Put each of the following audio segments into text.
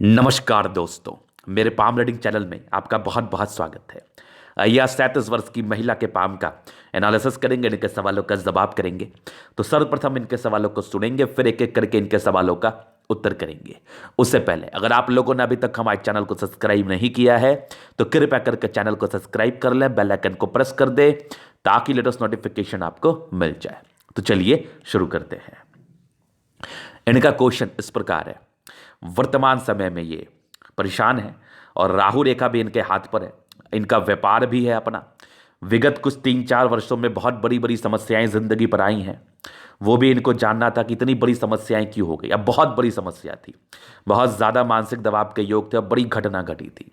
नमस्कार दोस्तों, मेरे पाम रीडिंग चैनल में आपका बहुत बहुत स्वागत है। आइए 37 वर्ष की महिला के पाम का एनालिसिस करेंगे, इनके सवालों का जवाब करेंगे। तो सर्वप्रथम इनके सवालों को सुनेंगे, फिर एक एक करके इनके सवालों का उत्तर करेंगे। उससे पहले अगर आप लोगों ने अभी तक हमारे चैनल को सब्सक्राइब नहीं किया है तो कृपया करके चैनल को सब्सक्राइब कर लें, बेल आइकन को प्रेस कर दे ताकि लेटेस्ट नोटिफिकेशन आपको मिल जाए। तो चलिए शुरू करते हैं। इनका क्वेश्चन इस प्रकार है, वर्तमान समय में ये परेशान है और राहु रेखा भी इनके हाथ पर है, इनका व्यापार भी है अपना। विगत कुछ 3-4 वर्षों में बहुत बड़ी बड़ी समस्याएं जिंदगी पर आई हैं, वो भी इनको जानना था कि इतनी बड़ी समस्याएं क्यों हो गई। अब बहुत बड़ी समस्या थी, बहुत ज़्यादा मानसिक दबाव के योग थे, अब बड़ी घटना घटी थी।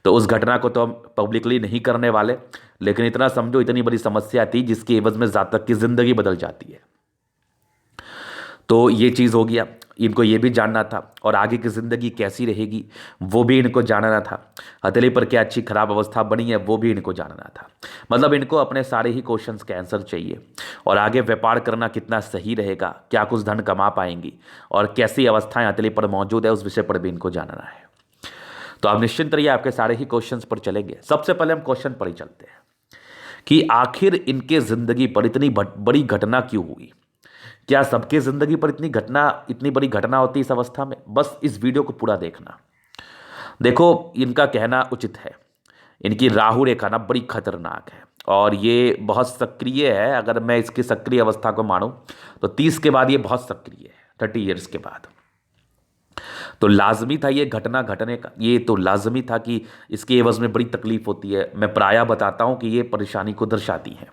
तो उस घटना को तो हम पब्लिकली नहीं करने वाले, लेकिन इतना समझो इतनी बड़ी समस्या थी जिसकी एवज में जातक की जिंदगी बदल जाती है। तो ये चीज़ हो गया, इनको ये भी जानना था और आगे की ज़िंदगी कैसी रहेगी वो भी इनको जानना था। हथेली पर क्या अच्छी खराब अवस्था बनी है वो भी इनको जानना था। मतलब इनको अपने सारे ही क्वेश्चंस के आंसर चाहिए और आगे व्यापार करना कितना सही रहेगा, क्या कुछ धन कमा पाएंगी और कैसी अवस्थाएं हथेली पर मौजूद है, उस विषय पर भी इनको जानना है। तो आप निश्चिंत रहिए, आपके सारे ही क्वेश्चंस पर चलेंगे। सबसे पहले हम क्वेश्चन पर ही चलते हैं कि आखिर इनके ज़िंदगी पर इतनी बड़ी घटना क्यों हुई। क्या सबके जिंदगी पर इतनी बड़ी घटना होती है इस अवस्था में? बस इस वीडियो को पूरा देखना। देखो, इनका कहना उचित है, इनकी राहु रेखा ना बड़ी खतरनाक है और ये बहुत सक्रिय है। अगर मैं इसकी सक्रिय अवस्था को मानूं तो 30 के बाद ये बहुत सक्रिय है, 30 ईयर्स के बाद। तो लाजमी था ये घटना घटने का, ये तो लाजमी था कि इसके एवज में बड़ी तकलीफ होती है। मैं प्रायः बताता हूं कि ये परेशानी को दर्शाती है।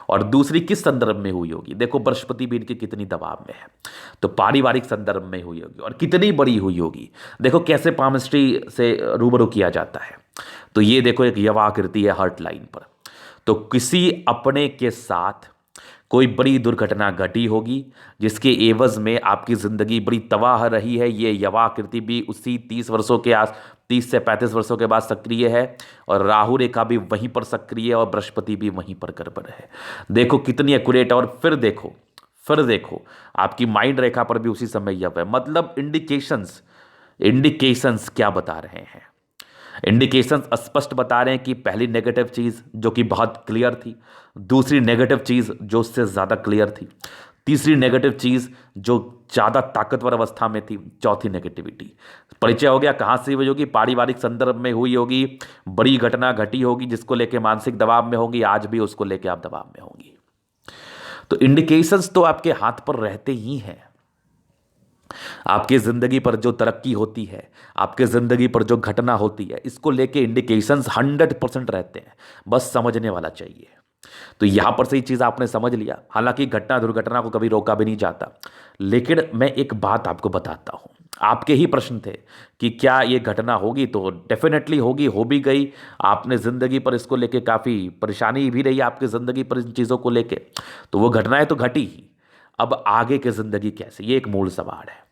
और दूसरी किस संदर्भ में हुई होगी? देखो, बृहस्पति भी इनके कितनी दबाव में है, तो पारिवारिक संदर्भ में हुई होगी और कितनी बड़ी हुई होगी। देखो कैसे पामिस्ट्री से रूबरू किया जाता है। तो ये देखो एक यवाकृति है हर्ट लाइन पर। तो किसी अपने के साथ कोई बड़ी दुर्घटना घटी होगी जिसके एवज में आपकी ज़िंदगी बड़ी तबाह रही है। ये यवाकृति भी उसी 30 से 35 वर्षों के बाद सक्रिय है और राहु रेखा भी वहीं पर सक्रिय है और बृहस्पति भी वहीं पर गड़बड़ है। देखो कितनी एक्यूरेट। और फिर देखो आपकी माइंड रेखा पर भी उसी समय यव है। मतलब इंडिकेशंस क्या बता रहे हैं? इंडिकेशंस स्पष्ट बता रहे हैं कि पहली नेगेटिव चीज़ जो कि बहुत क्लियर थी, दूसरी नेगेटिव चीज़ जो उससे ज़्यादा क्लियर थी, तीसरी नेगेटिव चीज़ जो ज़्यादा ताकतवर अवस्था में थी, चौथी नेगेटिविटी। परिचय हो गया कहाँ से हुई होगी? पारिवारिक संदर्भ में हुई होगी, बड़ी घटना घटी होगी जिसको लेके मानसिक दबाव में होगी, आज भी उसको लेके आप दबाव में होंगी। तो इंडिकेशंस तो आपके हाथ पर रहते ही हैं। आपके ज़िंदगी पर जो तरक्की होती है, आपके ज़िंदगी पर जो घटना होती है, इसको लेके इंडिकेशंस 100% रहते हैं, बस समझने वाला चाहिए। तो यहां पर से ये चीज़ आपने समझ लिया। हालांकि घटना दुर्घटना को कभी रोका भी नहीं जाता, लेकिन मैं एक बात आपको बताता हूं। आपके ही प्रश्न थे कि क्या ये घटना होगी, तो डेफिनेटली होगी, हो भी गई। आपने ज़िंदगी पर इसको लेके काफ़ी परेशानी भी रही आपकी ज़िंदगी पर इन चीज़ों को लेके, तो वो घटनाएं तो घटी ही। अब आगे की ज़िंदगी कैसे, ये एक मूल सवाल है।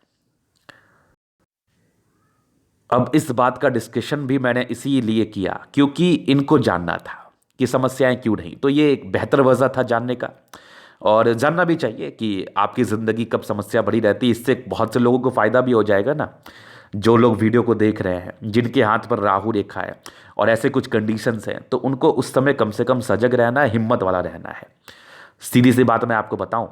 अब इस बात का डिस्कशन भी मैंने इसीलिए किया क्योंकि इनको जानना था कि समस्याएं क्यों नहीं। तो ये एक बेहतर वजह था जानने का, और जानना भी चाहिए कि आपकी ज़िंदगी कब समस्या बढ़ी रहती है। इससे बहुत से लोगों को फ़ायदा भी हो जाएगा ना, जो लोग वीडियो को देख रहे हैं, जिनके हाथ पर राहु रेखा है और ऐसे कुछ कंडीशंस हैं, तो उनको उस समय कम से कम सजग रहना है, हिम्मत वाला रहना है। सीधी सी बात मैं आपको बताऊं,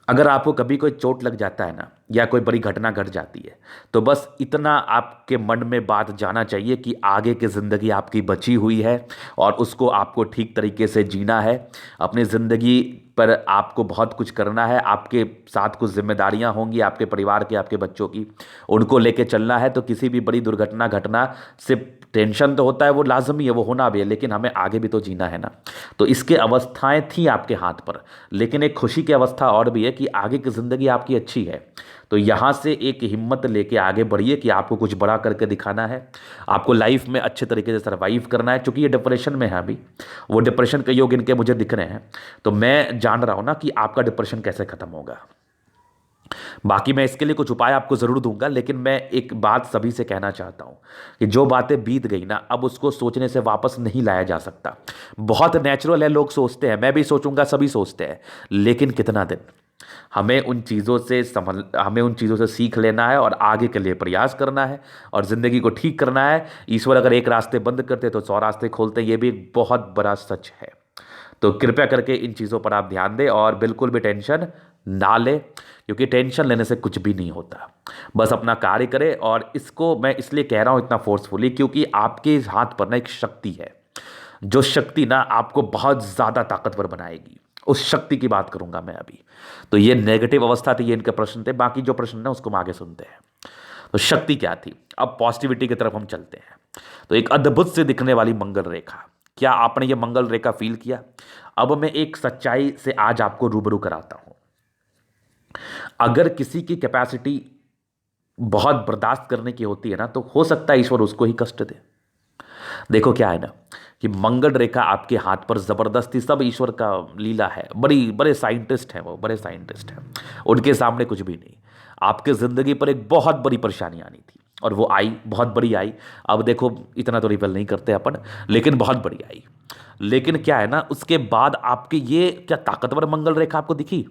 अगर आपको कभी कोई चोट लग जाता है ना, या कोई बड़ी घटना घट जाती है, तो बस इतना आपके मन में बात जाना चाहिए कि आगे की ज़िंदगी आपकी बची हुई है और उसको आपको ठीक तरीके से जीना है। अपनी ज़िंदगी पर आपको बहुत कुछ करना है, आपके साथ कुछ जिम्मेदारियां होंगी, आपके परिवार की, आपके बच्चों की, उनको लेके चलना है। तो किसी भी बड़ी दुर्घटना घटना से टेंशन तो होता है, वो लाजमी है, वो होना भी है, लेकिन हमें आगे भी तो जीना है ना। तो इसके अवस्थाएं थी आपके हाथ पर, लेकिन एक खुशी की अवस्था और भी है कि आगे की ज़िंदगी आपकी अच्छी है। तो यहाँ से एक हिम्मत लेके आगे बढ़िए कि आपको कुछ बड़ा करके दिखाना है, आपको लाइफ में अच्छे तरीके से सर्वाइव करना है। क्योंकि ये डिप्रेशन में है अभी, वो डिप्रेशन के योग इनके मुझे दिख रहे हैं, तो मैं जान रहा हूँ ना कि आपका डिप्रेशन कैसे खत्म होगा। बाकी मैं इसके लिए कुछ उपाय आपको ज़रूर दूंगा, लेकिन मैं एक बात सभी से कहना चाहता हूँ कि जो बातें बीत गई ना, अब उसको सोचने से वापस नहीं लाया जा सकता। बहुत नेचुरल है, लोग सोचते हैं, मैं भी सोचूंगा, सभी सोचते हैं, लेकिन कितना दिन। हमें उन चीज़ों से सीख लेना है और आगे के लिए प्रयास करना है और ज़िंदगी को ठीक करना है। ईश्वर अगर एक रास्ते बंद करते तो 100 रास्ते खोलते, ये भी एक बहुत बड़ा सच है। तो कृपया करके इन चीज़ों पर आप ध्यान दें और बिल्कुल भी टेंशन ना लें, क्योंकि टेंशन लेने से कुछ भी नहीं होता। बस अपना कार्य करें। और इसको मैं इसलिए कह रहा हूँ इतना फोर्सफुली, क्योंकि आपके हाथ पर ना एक शक्ति है, जो शक्ति ना आपको बहुत ज़्यादा ताकतवर बनाएगी। उस शक्ति की बात करूंगा मैं अभी। तो ये नेगेटिव अवस्था थी, ये इनके प्रश्न थे। बाकी जो प्रश्न है उसको हम आगे सुनते हैं। तो शक्ति क्या थी, अब पॉजिटिविटी की तरफ हम चलते हैं। तो एक अद्भुत से दिखने वाली मंगल रेखा, क्या आपने ये मंगल रेखा फील किया? अब मैं एक सच्चाई से आज आपको रूबरू कराता हूं। अगर किसी की कैपेसिटी बहुत बर्दाश्त करने की होती है ना, तो हो सकता है ईश्वर उसको ही कष्ट दे। देखो क्या है ना, कि मंगल रेखा आपके हाथ पर जबरदस्ती, सब ईश्वर का लीला है। बड़े साइंटिस्ट हैं वो, बड़े साइंटिस्ट हैं, उनके सामने कुछ भी नहीं। आपके जिंदगी पर एक बहुत बड़ी परेशानी आनी थी और वो आई, बहुत बड़ी आई। अब देखो इतना तो रिवेल नहीं करते अपन, लेकिन बहुत बड़ी आई। लेकिन क्या है ना, उसके बाद आपकी ये क्या ताकतवर मंगल रेखा आपको दिखी,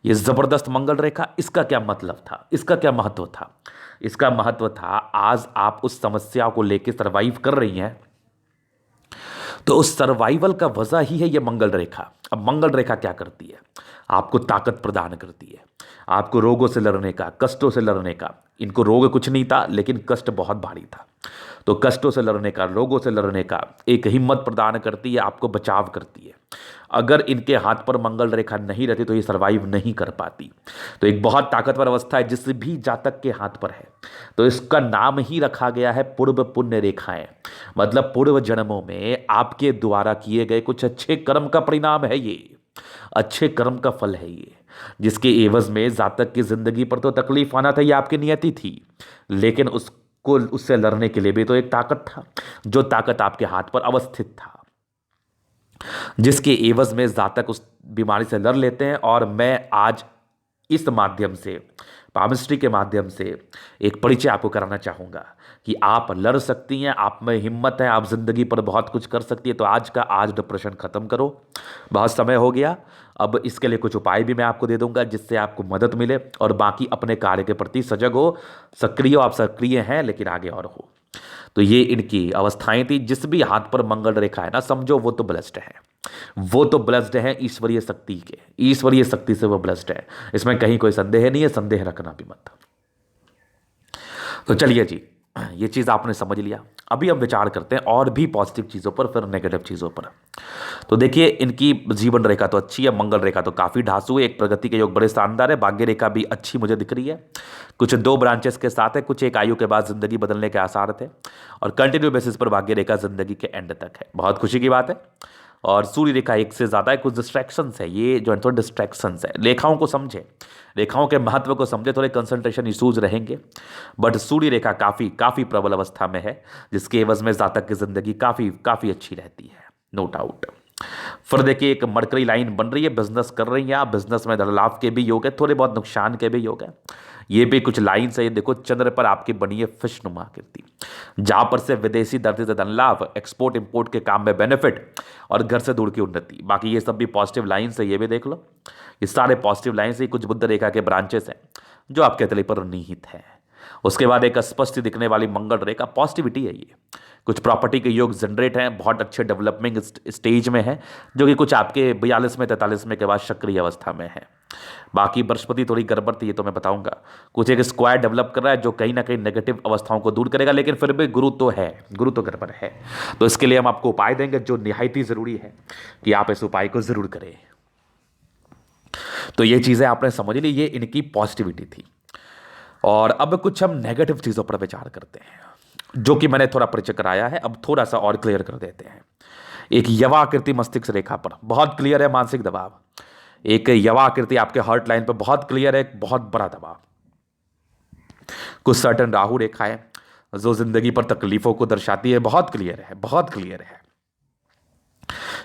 ये जबरदस्त मंगल रेखा, इसका क्या मतलब था, इसका क्या महत्व था? इसका महत्व था, आज आप उस समस्या को लेकर सरवाइव कर रही हैं, तो उस सर्वाइवल का वजह ही है ये मंगल रेखा। अब मंगल रेखा क्या करती है, आपको ताकत प्रदान करती है, आपको रोगों से लड़ने का, कष्टों से लड़ने का। इनको रोग कुछ नहीं था, लेकिन कष्ट बहुत भारी था। तो कष्टों से लड़ने का, रोगों से लड़ने का एक हिम्मत प्रदान करती है, आपको बचाव करती है। अगर इनके हाथ पर मंगल रेखा नहीं रहती तो ये सर्वाइव नहीं कर पाती। तो एक बहुत ताकतवर अवस्था है जिस भी जातक के हाथ पर है। तो इसका नाम ही रखा गया है पूर्व पुण्य रेखाएं। मतलब पूर्व जन्मों में आपके द्वारा किए गए कुछ अच्छे कर्म का परिणाम है ये, अच्छे कर्म का फल है ये, जिसके एवज में जातक की जिंदगी पर तो तकलीफ आना था, ये आपकी नियति थी। लेकिन उसको, उससे लड़ने के लिए भी तो एक ताकत था, जो ताकत आपके हाथ पर अवस्थित था, जिसके एवज में जातक उस बीमारी से लड़ लेते हैं। और मैं आज इस माध्यम से, पामिस्ट्री के माध्यम से एक परिचय आपको कराना चाहूँगा कि आप लड़ सकती हैं, आप में हिम्मत है, आप ज़िंदगी पर बहुत कुछ कर सकती है। तो आज डिप्रेशन ख़त्म करो, बहुत समय हो गया। अब इसके लिए कुछ उपाय भी मैं आपको दे दूंगा जिससे आपको मदद मिले, और बाकी अपने कार्य के प्रति सजग हो, सक्रिय हो। आप सक्रिय हैं लेकिन आगे और हो। तो ये इनकी अवस्थाएं थी। जिस भी हाथ पर मंगल रेखा है ना, समझो वो तो ब्लेस्ड है, वो तो ब्लेस्ड है ईश्वरीय शक्ति के, ईश्वरीय शक्ति से वो ब्लेस्ड है। इसमें कहीं कोई संदेह नहीं है, संदेह रखना भी मत। तो चलिए जी, ये चीज़ आपने समझ लिया। अभी हम विचार करते हैं और भी पॉजिटिव चीज़ों पर, फिर नेगेटिव चीज़ों पर। तो देखिए, इनकी जीवन रेखा तो अच्छी है, मंगल रेखा तो काफ़ी ढासू है, एक प्रगति के योग बड़े शानदार है, भाग्य रेखा भी अच्छी मुझे दिख रही है, कुछ 2 ब्रांचेस के साथ है, कुछ एक आयु के बाद जिंदगी बदलने के आसार थे, और कंटिन्यू बेसिस पर भाग्य रेखा जिंदगी के एंड तक है, बहुत खुशी की बात है। और सूर्य रेखा 1 से ज़्यादा है, कुछ डिस्ट्रैक्शंस है, ये जो है तो डिस्ट्रैक्शंस है। रेखाओं को समझे, रेखाओं के महत्व को समझे, थोड़े कंसंट्रेशन इशूज रहेंगे, बट सूर्य रेखा काफ़ी प्रबल अवस्था में है, जिसके एवज में जातक की जिंदगी काफ़ी अच्छी रहती है, नो डाउट। फिर देखिए, एक मरकरी लाइन बन रही है, बिजनेस कर रही हैं आप, बिजनेस में धन लाभ के भी योग है, थोड़े बहुत नुकसान के भी योग है। ये भी कुछ लाइन से, ये देखो चंद्र पर आपकी बनी है फिश नुमा आकृति, जहां पर से विदेशी दर्जे से धन लाभ, एक्सपोर्ट इंपोर्ट के काम में बेनिफिट, और घर से दूर की उन्नति। बाकी ये सब भी पॉजिटिव लाइन से, ये भी देख लो, ये सारे पॉजिटिव लाइन से। कुछ बुध रेखा के ब्रांचेस हैं जो आपके तले पर निहित है। उसके बाद एक स्पष्ट दिखने वाली मंगल रेखा, पॉजिटिविटी है ये। कुछ प्रॉपर्टी के योग जनरेट हैं, बहुत अच्छे डेवलपमेंट स्टेज में है, जो कि कुछ आपके 42वें 43वें के बाद सक्रिय अवस्था में है। बाकी बृहस्पति थोड़ी गड़बड़ थी, ये तो मैं बताऊंगा। कुछ एक स्क्वायर डेवलप कर रहा है जो कहीं ना कहीं नेगेटिव अवस्थाओं को दूर करेगा, लेकिन फिर भी गुरु तो है, गुरु तो गड़बड़ है। तो इसके लिए हम आपको उपाय देंगे जो निहायत ही जरूरी है कि आप इस उपाय को जरूर करें। तो ये चीजें आपने समझ ली, ये इनकी पॉजिटिविटी थी। और अब कुछ हम नेगेटिव चीजों पर विचार करते हैं, जो कि मैंने थोड़ा परिचय कराया है, अब थोड़ा सा और क्लियर कर देते हैं। एक यवा आकृति मस्तिष्क रेखा पर बहुत क्लियर है मानसिक दबाव, एक यवा आकृति आपके हार्ट लाइन पर बहुत क्लियर है, एक बहुत बड़ा दबाव। कुछ सर्टन राहु रेखा है जो जिंदगी पर तकलीफों को दर्शाती है, बहुत क्लियर है, बहुत क्लियर है।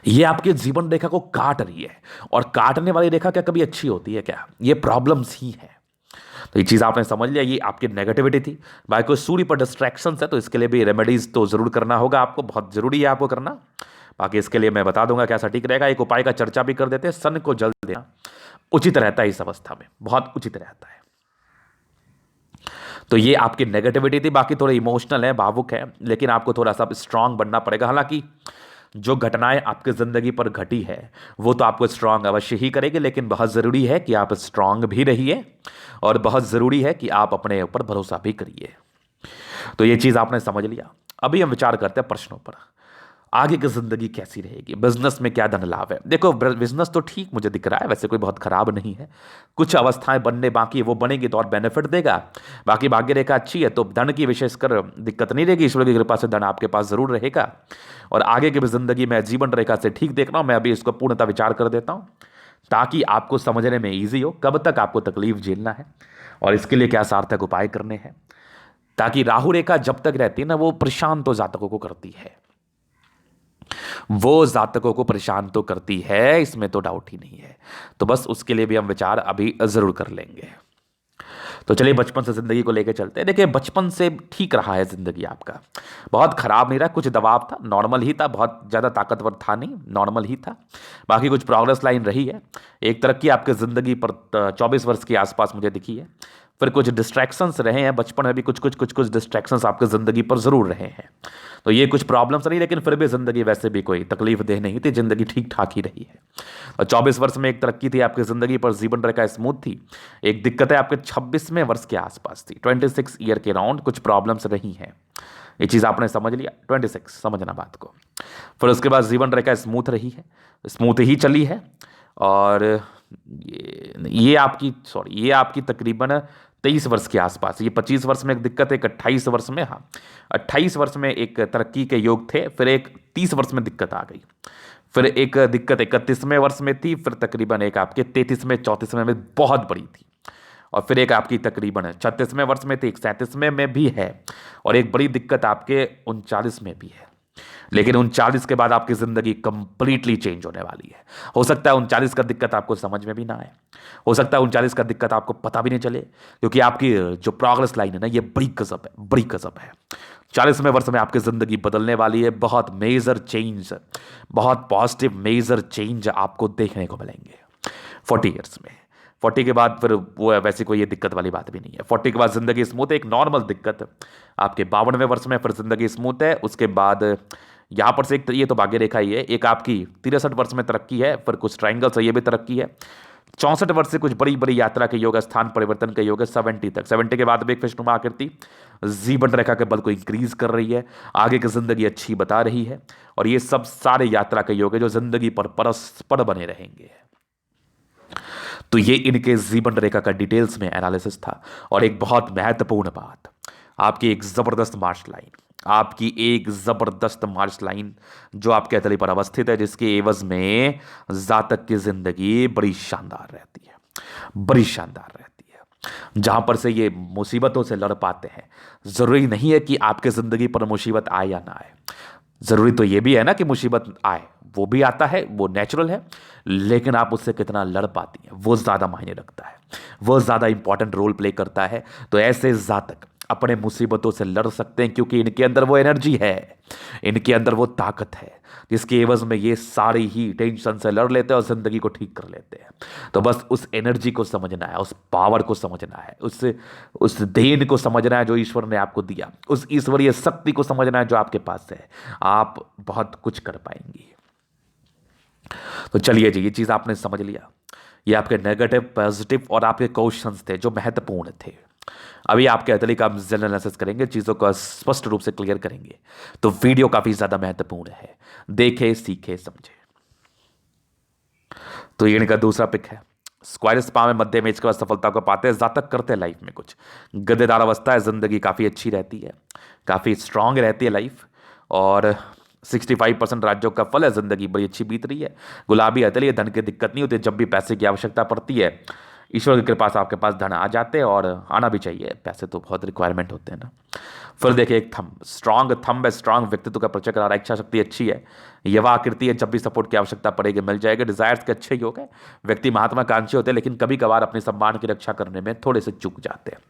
ये आपके जीवन रेखा को काट रही है, और काटने वाली रेखा क्या कभी अच्छी होती है क्या? ये प्रॉब्लम्स ही है। तो ये चीज़ आपने समझ लिया, ये आपकी नेगेटिविटी थी। बाकी कोई सूर्य पर डिस्ट्रैक्शंस है तो इसके लिए भी रेमेडीज तो जरूर करना होगा आपको, बहुत जरूरी है आपको करना। बाकी इसके लिए मैं बता दूंगा क्या सटीक रहेगा। एक उपाय का चर्चा भी कर देते हैं, सन को जल देना। उचित रहता है इस अवस्था में, बहुत उचित रहता है। तो ये आपकी नेगेटिविटी थी। बाकी थोड़े इमोशनल है, भावुक है, लेकिन आपको थोड़ा सा स्ट्रांग बनना पड़ेगा। हालांकि जो घटनाएं आपकी ज़िंदगी पर घटी है वो तो आपको स्ट्रांग अवश्य ही करेगी, लेकिन बहुत ज़रूरी है कि आप स्ट्रांग भी रहिए और बहुत ज़रूरी है कि आप अपने ऊपर भरोसा भी करिए। तो ये चीज़ आपने समझ लिया। अभी हम विचार करते हैं प्रश्नों पर। आगे की ज़िंदगी कैसी रहेगी, बिजनेस में क्या धन लाभ है। देखो बिजनेस तो ठीक मुझे दिख रहा है, वैसे कोई बहुत ख़राब नहीं है। कुछ अवस्थाएं बनने बाकी है, वो बनेगी तो और बेनिफिट देगा। बाकी भाग्य रेखा अच्छी है तो धन की विशेषकर दिक्कत नहीं रहेगी, ईश्वर की कृपा से धन आपके पास ज़रूर रहेगा। और आगे की भी ज़िंदगी मैं जीवन रेखा से ठीक देख रहा हूँ। मैं अभी इसको पूर्णतः विचार कर देता हूँ ताकि आपको समझने में ईजी हो कब तक आपको तकलीफ झेलना है और इसके लिए क्या सार्थक उपाय करने हैं। ताकि राहु रेखा जब तक रहती है ना, वो परेशान तो जातकों को करती है, वो जातकों को परेशान तो करती है, इसमें तो डाउट ही नहीं है। तो बस उसके लिए भी हम विचार अभी जरूर कर लेंगे। तो चलिए बचपन से जिंदगी को लेकर चलते हैं। देखिए बचपन से ठीक रहा है जिंदगी आपका, बहुत खराब नहीं रहा। कुछ दबाव था, नॉर्मल ही था, बहुत ज़्यादा ताकतवर था नहीं, नॉर्मल ही था। बाकी कुछ प्रोग्रेस लाइन रही है, एक तरक्की आपकी ज़िंदगी पर 24 वर्ष के आसपास मुझे दिखी है। फिर कुछ डिस्ट्रैक्शंस रहे हैं बचपन में भी, कुछ डिस्ट्रैक्शंस आपके ज़िंदगी पर ज़रूर रहे हैं। तो ये कुछ प्रॉब्लम्स नहीं, लेकिन फिर भी ज़िंदगी वैसे भी कोई तकलीफ देह नहीं थी, ज़िंदगी ठीक ठाक ही रही है। और 24 वर्ष में एक तरक्की थी आपकी ज़िंदगी पर, जीवन रेखा स्मूथ थी। एक दिक्कत है आपके 26वें वर्ष के आसपास थी, 26 ईयर के राउंड कुछ प्रॉब्लम्स रही हैं। ये चीज़ आपने समझ लिया, 26 समझना बात को। फिर उसके बाद जीवन रेखा स्मूथ रही है, स्मूथ ही चली है। और ये आपकी तकरीबन 23 वर्ष के आसपास। ये 25 वर्ष में एक दिक्कत है, एक 28 वर्ष में, हाँ 28 वर्ष में एक तरक्की के योग थे। फिर एक 30 वर्ष में दिक्कत आ गई। फिर एक दिक्कत 31वें वर्ष में थी। फिर तकरीबन एक आपके 33वें 34वें में बहुत बड़ी थी। और फिर एक आपकी तकरीबन 36वें वर्ष में थी, एक 37वें में भी है। और एक बड़ी दिक्कत आपके 39 में भी है। लेकिन 39 के बाद आपकी ज़िंदगी कंप्लीटली चेंज होने वाली है। हो सकता है 39 का दिक्कत आपको समझ में भी ना आए, हो सकता है 39 का दिक्कत आपको पता भी नहीं चले, क्योंकि आपकी जो प्रोग्रेस लाइन है ना, ये बड़ी गजब है, बड़ी गजब है। 40वें वर्ष में आपकी ज़िंदगी बदलने वाली है। बहुत मेजर चेंज, बहुत पॉजिटिव मेजर चेंज आपको देखने को मिलेंगे 40 ईयर्स में। 40 के बाद फिर वो वैसे कोई ये दिक्कत वाली बात भी नहीं है। 40 के बाद ज़िंदगी स्मूथ है। एक नॉर्मल दिक्कत आपके 52वें वर्ष में फिर ज़िंदगी स्मूथ है। उसके बाद यहाँ पर से एक ये तो भाग्य रेखा ही है। एक आपकी 63 वर्ष में तरक्की है, फिर कुछ ट्राइंगल से ये भी तरक्की है। 64 वर्ष से कुछ बड़ी बड़ी यात्रा के योग, स्थान परिवर्तन के योग है 70 तक। 70 के बाद भी एक फिशनुमा आकृति जीवन रेखा के बल को इंक्रीज कर रही है, आगे की जिंदगी अच्छी बता रही है। और ये सब सारे यात्रा के योग है जो जिंदगी पर परस्पर बने रहेंगे। तो ये इनके जीवन रेखा का डिटेल्स में एनालिसिस था। और एक बहुत महत्वपूर्ण बात, आपकी एक जबरदस्त मार्च लाइन, आपकी एक जबरदस्त मार्च लाइन जो आपके हथेली पर अवस्थित है, जिसके एवज में जातक की जिंदगी बड़ी शानदार रहती है, बड़ी शानदार रहती है। जहां पर से ये मुसीबतों से लड़ पाते हैं। जरूरी नहीं है कि आपके जिंदगी पर मुसीबत आए या ना आए, जरूरी तो ये भी है ना कि मुसीबत आए, वो भी आता है, वो नेचुरल है। लेकिन आप उससे कितना लड़ पाती हैं वो ज़्यादा मायने रखता है, वो ज़्यादा इंपॉर्टेंट रोल प्ले करता है। तो ऐसे जातक अपने मुसीबतों से लड़ सकते हैं, क्योंकि इनके अंदर वो एनर्जी है, इनके अंदर वो ताकत है, जिसके एवज में ये सारी ही टेंशन से लड़ लेते हैं और ज़िंदगी को ठीक कर लेते हैं। तो बस उस एनर्जी को समझना है, उस पावर को समझना है, उस देन को समझना है जो ईश्वर ने आपको दिया, उस ईश्वरीय शक्ति को समझना है जो आपके पास है। आप बहुत कुछ कर पाएंगी। तो चलिए जी, ये चीज़ आपने समझ लिया। ये आपके नेगेटिव, पॉजिटिव और आपके क्वेश्चंस थे जो महत्वपूर्ण थे। अभी आपके हथेली का हम जनरल एनालिसिस करेंगे, चीज़ों को स्पष्ट रूप से क्लियर करेंगे। तो वीडियो काफ़ी ज़्यादा महत्वपूर्ण है, देखे सीखे समझे। तो ये इनका दूसरा पिक है। स्क्वायर स्पा में मध्य में इसके बाद सफलता को पाते हैं, जातक करते हैं लाइफ में कुछ गद्देदार अवस्था है, जिंदगी काफ़ी अच्छी रहती है, काफ़ी स्ट्रांग रहती है लाइफ। और 65% राज्यों का फल है, जिंदगी बड़ी अच्छी बीत रही है। गुलाबी हथेली है, धन की दिक्कत नहीं होती। जब भी पैसे की आवश्यकता पड़ती है, ईश्वर की कृपा से आपके पास धन आ जाते हैं, और आना भी चाहिए, पैसे तो बहुत रिक्वायरमेंट होते हैं ना। फिर देखिए एक थंब, स्ट्रांग थंब है, स्ट्रांग व्यक्तित्व का परिचय करा रहा है, इच्छा शक्ति अच्छी है, युवा आकृति है, जब भी सपोर्ट की आवश्यकता पड़ेगी मिल जाएगा, डिजायर्स के अच्छे योग है, व्यक्ति महात्माकांक्षी होते हैं लेकिन कभी कभार अपने सम्मान की रक्षा करने में थोड़े से चूक जाते हैं,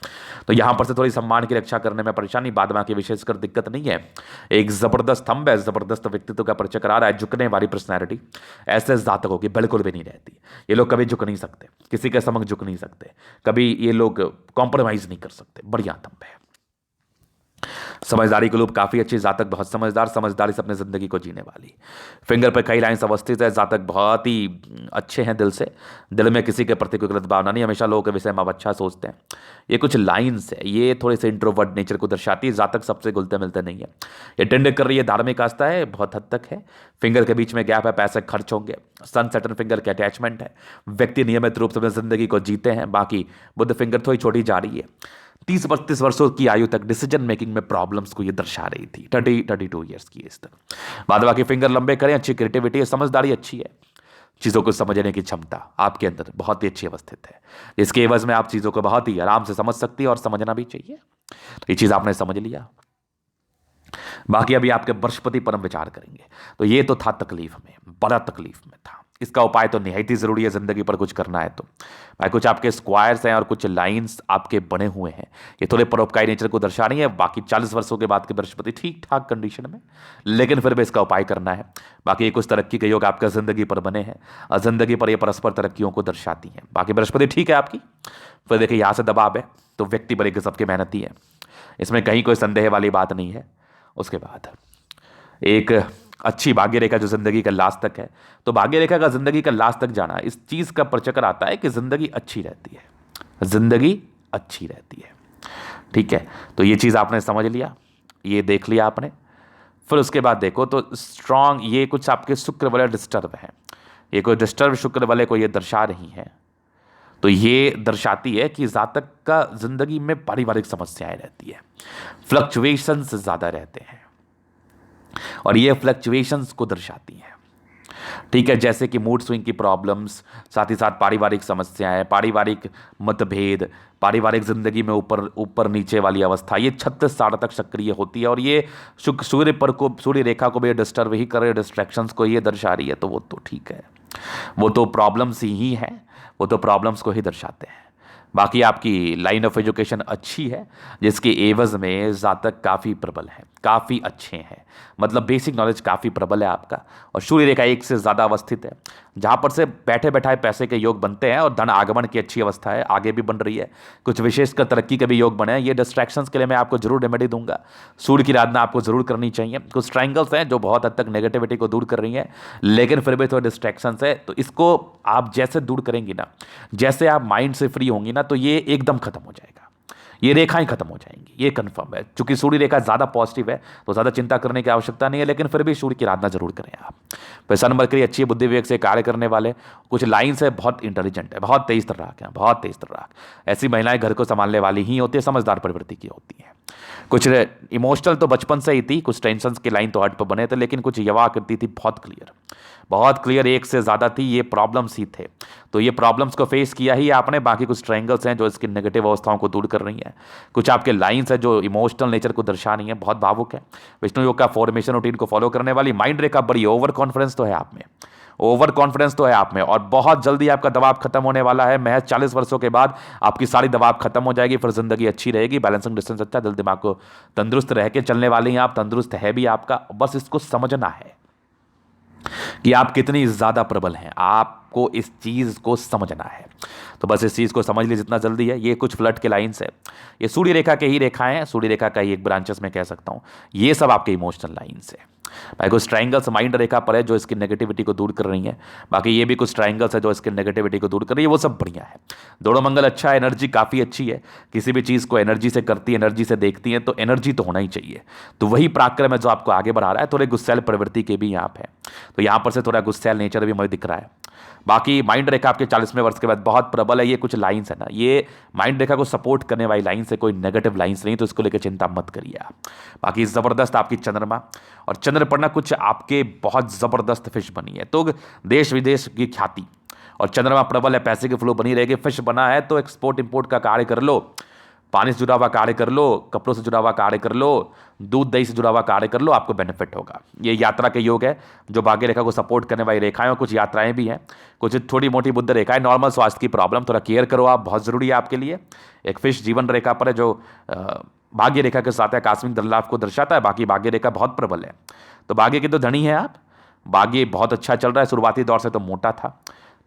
तो यहां पर से थोड़ी सम्मान की रक्षा करने में परेशानी, बाद बाकी विशेषकर दिक्कत नहीं है। एक जबरदस्त थंब है, जबरदस्त व्यक्तित्व का परिचय करा रहा है, झुकने वाली पर्सनैलिटी ऐसे जातकों की बिल्कुल भी नहीं रहती। ये लोग कभी झुक नहीं सकते, किसी के समक्ष झुक नहीं सकते, कभी ये लोग कॉम्प्रोमाइज नहीं कर सकते, बढ़िया थंब है। समझदारी के लोग काफी अच्छी, जातक बहुत समझदार, समझदारी से अपनी जिंदगी को जीने वाली। फिंगर पर कई लाइन्स अवस्थित है, जातक बहुत ही अच्छे हैं दिल से, दिल में किसी के प्रति कोई गलत भावना नहीं, हमेशा लोगों के विषय में आप अच्छा सोचते हैं। ये कुछ लाइन्स है, ये थोड़े से इंट्रोवर्ट नेचर को दर्शाती है, जातक सबसे घुलते मिलते नहीं है। ये टेंड कर रही है, धार्मिक आस्था है, बहुत हद तक है। फिंगर के बीच में गैप है, पैसे खर्च होंगे। सन सैटर्न फिंगर के अटैचमेंट है, व्यक्ति नियमित रूप से अपनी जिंदगी को जीते हैं। बाकी बुध फिंगर थोड़ी छोटी जा रही है, 30-32 वर्षों की आयु तक डिसीजन मेकिंग में प्रॉब्लम्स को ये दर्शा रही थी, 32 ईयर्स की एज तक। बाद बाकी फिंगर लंबे करें, अच्छी क्रिएटिविटी है, समझदारी अच्छी है, चीज़ों को समझने की क्षमता आपके अंदर बहुत ही अच्छी अवस्थित है, जिसके एवज में आप चीज़ों को बहुत ही आराम से समझ सकती है और समझना भी चाहिए। तो ये चीज़ आपने समझ लिया। बाकी अभी आपके बृहस्पति पर हम विचार करेंगे, तो ये तो था तकलीफ में, बड़ा तकलीफ में था, इसका उपाय तो निहायत ही जरूरी है जिंदगी पर कुछ करना है। तो भाई कुछ आपके स्क्वायर्स हैं और कुछ लाइंस आपके बने हुए हैं, ये थोड़े परोपकारी नेचर को दर्शा रही है। बाकी 40 वर्षों के बाद के बृहस्पति ठीक ठाक कंडीशन में, लेकिन फिर भी इसका उपाय करना है। बाकी ये कुछ तरक्की के योग आपका जिंदगी पर बने हैं और जिंदगी पर ये परस्पर तरक्कियों को दर्शाती हैं। बाकी बृहस्पति ठीक है आपकी। फिर देखिए यहाँ से दबाव है, तो व्यक्ति बड़े गजब के मेहनती है, इसमें कहीं कोई संदेह वाली बात नहीं है। उसके बाद एक अच्छी भाग्य रेखा जो जिंदगी का लास्ट तक है, तो भाग्य रेखा का जिंदगी का लास्ट तक जाना इस चीज का प्रचक्र आता है कि जिंदगी अच्छी रहती है, जिंदगी अच्छी रहती है। ठीक है, तो ये चीज आपने समझ लिया, ये देख लिया आपने। फिर उसके बाद देखो तो स्ट्रांग, ये कुछ आपके शुक्र वाले डिस्टर्ब है, ये कोई डिस्टर्ब शुक्र वाले को ये दर्शा रही है, तो ये दर्शाती है कि जातक का जिंदगी में पारिवारिक समस्याएं रहती है, फ्लक्चुएशंस ज्यादा रहते हैं और ये फ्लक्चुएशंस को दर्शाती हैं। ठीक है, जैसे कि मूड स्विंग की प्रॉब्लम्स, साथ ही साथ पारिवारिक समस्याएं, पारिवारिक मतभेद, पारिवारिक जिंदगी में ऊपर ऊपर नीचे वाली अवस्था, ये 36 साल तक सक्रिय होती है और ये सूर्य पर को, सूर्य रेखा को भी डिस्टर्ब ही करे, डिस्ट्रैक्शंस को ये दर्शा रही है। तो वो तो ठीक है, वो तो प्रॉब्लम्स ही हैं, वो तो प्रॉब्लम्स को ही दर्शाते हैं। बाकी आपकी लाइन ऑफ एजुकेशन अच्छी है, जिसके एवज में जातक काफ़ी प्रबल है, काफ़ी अच्छे हैं, मतलब बेसिक नॉलेज काफ़ी प्रबल है आपका। और सूर्य रेखा 1 से ज़्यादा अवस्थित है, जहाँ पर से बैठे बैठाए पैसे के योग बनते हैं और धन आगमन की अच्छी अवस्था है, आगे भी बन रही है। कुछ विशेषकर तरक्की के भी योग बने हैं। ये डिस्ट्रैक्शंस के लिए मैं आपको जरूर रेमेडी दूंगा, सूर्य की आराधना आपको जरूर करनी चाहिए। कुछ ट्राइंगल्स हैं जो बहुत हद तक नेगेटिविटी को दूर कर रही हैं, लेकिन फिर भी थोड़े डिस्ट्रैक्शंस है, तो इसको आप जैसे दूर करेंगी ना, जैसे आप माइंड से फ्री होंगी ना, तो ये एकदम खत्म हो जाएगा, ये रेखाएं खत्म हो जाएंगी, ये कंफर्म है। चूंकि सूर्य रेखा ज्यादा पॉजिटिव है तो ज्यादा चिंता करने की आवश्यकता नहीं है, लेकिन फिर भी सूर्य की आराधना जरूर करें आप। पैसा नंबर के लिए अच्छी बुद्धि विवेक से कार्य करने वाले, कुछ लाइन्स है, बहुत इंटेलिजेंट है, बहुत तेज तर्राक है, बहुत तेज तर्राक। ऐसी महिलाएं घर को संभालने वाली ही होती है, समझदार प्रवृत्ति की होती है। कुछ इमोशनल तो बचपन से ही थी, कुछ टेंशन की लाइन तो हट पर बने थे, लेकिन कुछ युवा आकृति थी बहुत क्लियर, बहुत क्लियर, 1 से ज़्यादा थी, ये प्रॉब्लम्स ही थे। तो ये प्रॉब्लम्स को फेस किया ही आपने। बाकी कुछ ट्रायंगल्स हैं जो इसकी नेगेटिव अवस्थाओं को दूर कर रही हैं, कुछ आपके लाइंस है जो इमोशनल नेचर को दर्शा रही हैं, बहुत भावुक है, विष्णु योग का फॉर्मेशन रूटीन को फॉलो करने वाली। माइंड रेखा बड़ी ओवर कॉन्फिडेंस तो है आप में, ओवर कॉन्फिडेंस तो है आप में, और बहुत जल्दी आपका दबाव खत्म होने वाला है। महज 40 वर्षों के बाद आपकी सारी दबाव खत्म हो जाएगी, फिर जिंदगी अच्छी रहेगी, बैलेंसिंग डिस्टेंस अच्छा, दिल दिमाग को तंदुरुस्त रह के चलने वाली हैं आप, तंदुरुस्त है भी आपका। बस इसको समझना है कि आप कितनी ज्यादा प्रबल हैं, आपको इस चीज को समझना है। तो बस इस चीज को समझ लीजिए जितना जल्दी है। ये कुछ फ्लड के लाइंस है, ये सूर्य रेखा के ही रेखाएं हैं, सूर्य रेखा का ही एक ब्रांचेस में कह सकता हूं। ये सब आपके इमोशनल लाइंस है। भाई कुछ ट्राइंगल्स माइंड रेखा पर है जो इसकी नेगेटिविटी को दूर कर रही है। बाकी ये भी कुछ ट्राइंगल्स है जो इसकी नेगेटिविटी को दूर कर रही है, वो सब बढ़िया है। दोनों मंगल अच्छा है, एनर्जी काफ़ी अच्छी है, किसी भी चीज़ को एनर्जी से करती है, एनर्जी से देखती है, तो एनर्जी तो होना ही चाहिए। तो वही पराक्रम है जो आपको आगे बढ़ा रहा है। थोड़े गुस्सैल प्रवृत्ति के भी यहाँ पे, तो यहाँ पर से थोड़ा गुस्सैल नेचर भी मुझे दिख रहा है। बाकी माइंड रेखा आपके 40वें वर्ष के बाद बहुत प्रबल है। ये कुछ लाइंस है ना, ये माइंड रेखा को सपोर्ट करने वाली लाइंस है, कोई नेगेटिव लाइंस नहीं, तो इसको लेकर चिंता मत करिए आप। बाकी ज़बरदस्त आपकी चंद्रमा और चंद्र पर ना कुछ आपके बहुत ज़बरदस्त फिश बनी है, तो देश विदेश की ख्याति और चंद्रमा प्रबल है, पैसे की फ्लो बनी रहेगी। फिश बना है तो एक्सपोर्ट इंपोर्ट का कार्य कर लो, पानी से जुड़ा हुआ कार्य कर लो, कपड़ों से जुड़ा हुआ कार्य कर लो, दूध दही से जुड़ा हुआ कार्य कर लो, आपको बेनिफिट होगा। ये यात्रा के योग है जो भाग्य रेखा को सपोर्ट करने वाली रेखाएं, और कुछ यात्राएं भी हैं, कुछ थोड़ी मोटी बुद्ध रेखाएं। नॉर्मल स्वास्थ्य की प्रॉब्लम, थोड़ा केयर करो आप, बहुत जरूरी है आपके लिए। एक फिश जीवन रेखा पर है जो भाग्य रेखा के साथ है, आकस्मिक धन लाभ को दर्शाता है। बाकी भाग्य रेखा बहुत प्रबल है, तो भाग्य के तो धनी है आप। भाग्य बहुत अच्छा चल रहा है, शुरुआती दौर से तो मोटा था,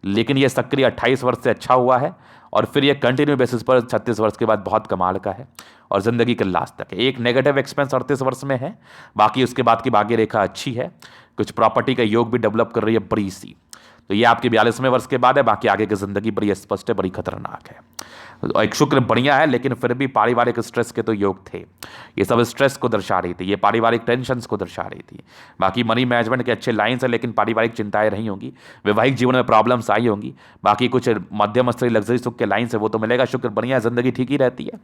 लेकिन ये सक्रिय 28 वर्ष से अच्छा हुआ है, और फिर ये कंटिन्यू बेसिस पर 36 वर्ष के बाद बहुत कमाल का है, और जिंदगी के लास्ट तक है। एक नेगेटिव एक्सपेंस 38 वर्ष में है, बाकी उसके बाद की भाग्य रेखा अच्छी है, कुछ प्रॉपर्टी का योग भी डेवलप कर रही है बड़ी सी। तो ये आपके 42वें वर्ष के बाद है, बाकी आगे की जिंदगी बड़ी स्पष्ट है, बड़ी खतरनाक है। एक शुक्र बढ़िया है, लेकिन फिर भी पारिवारिक स्ट्रेस के तो योग थे, ये सब स्ट्रेस को दर्शा रही थी, ये पारिवारिक टेंशन्स को दर्शा रही थी। बाकी मनी मैनेजमेंट के अच्छे लाइन्स है, लेकिन पारिवारिक चिंताएं रही होंगी, वैवाहिक जीवन में प्रॉब्लम्स आई होंगी। बाकी कुछ मध्यम स्तरीय लग्जरी सुख के लाइन है, वो तो मिलेगा। शुक्र बढ़िया, जिंदगी ठीक ही रहती है।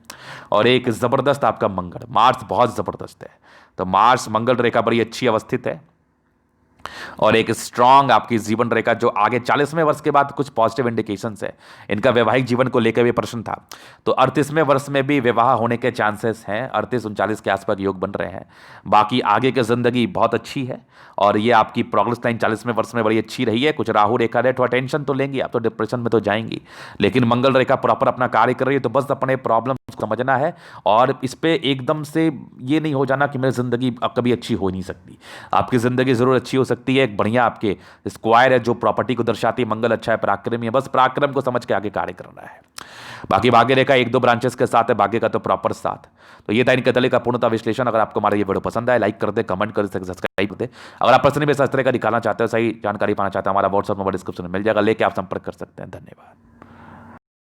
और एक जबरदस्त आपका मंगल, मार्स बहुत जबरदस्त है, तो मार्स मंगल रेखा बड़ी अच्छी अवस्थित है, और एक स्ट्रांग आपकी जीवन रेखा जो आगे 40वें वर्ष के बाद कुछ पॉजिटिव इंडिकेशंस है। इनका वैवाहिक जीवन को लेकर भी प्रश्न था, तो 38वें वर्ष में भी विवाह होने के चांसेस हैं, 38-39 के आसपास योग बन रहे हैं। बाकी आगे की जिंदगी बहुत अच्छी है, और ये आपकी प्रोग्रेस लाइन 40वें वर्ष में बड़ी अच्छी रही है। कुछ राहु रेखा है, थोड़ा टेंशन तो लेंगी आप, तो डिप्रेशन में तो जाएंगी, लेकिन मंगल रेखा प्रॉपर अपना कार्य कर रही है। तो बस अपने प्रॉब्लम समझना है, और इस पे एकदम से ये नहीं हो जाना कि मेरी जिंदगी अब कभी अच्छी हो नहीं सकती। आपकी जिंदगी जरूर अच्छी हो सकती है। एक बढ़िया आपके स्क्वायर है जो प्रॉपर्टी को दर्शाती है, मंगल अच्छा है, पराक्रमी है, बस पराक्रम को समझ के आगे कार्य करना है। बाकी भाग्य रेखा 1-2 ब्रांचेस के साथ है, भाग्य का तो प्रॉपर साथ। तो ये था इनके तले का पूर्णता विश्लेषण। अगर आपको हमारा ये वीडियो पसंद आए, लाइक कर दे, कमेंट कर दे, सब्सक्राइब कर दे। अगर आप पर्सनली बेस इस तरह का दिखाना चाहते हो, सही जानकारी पाना चाहते हैं, हमारा व्हाट्सएप नंबर डिस्क्रिप्शन में मिल जाएगा, लेके आप संपर्क कर सकते हैं। धन्यवाद।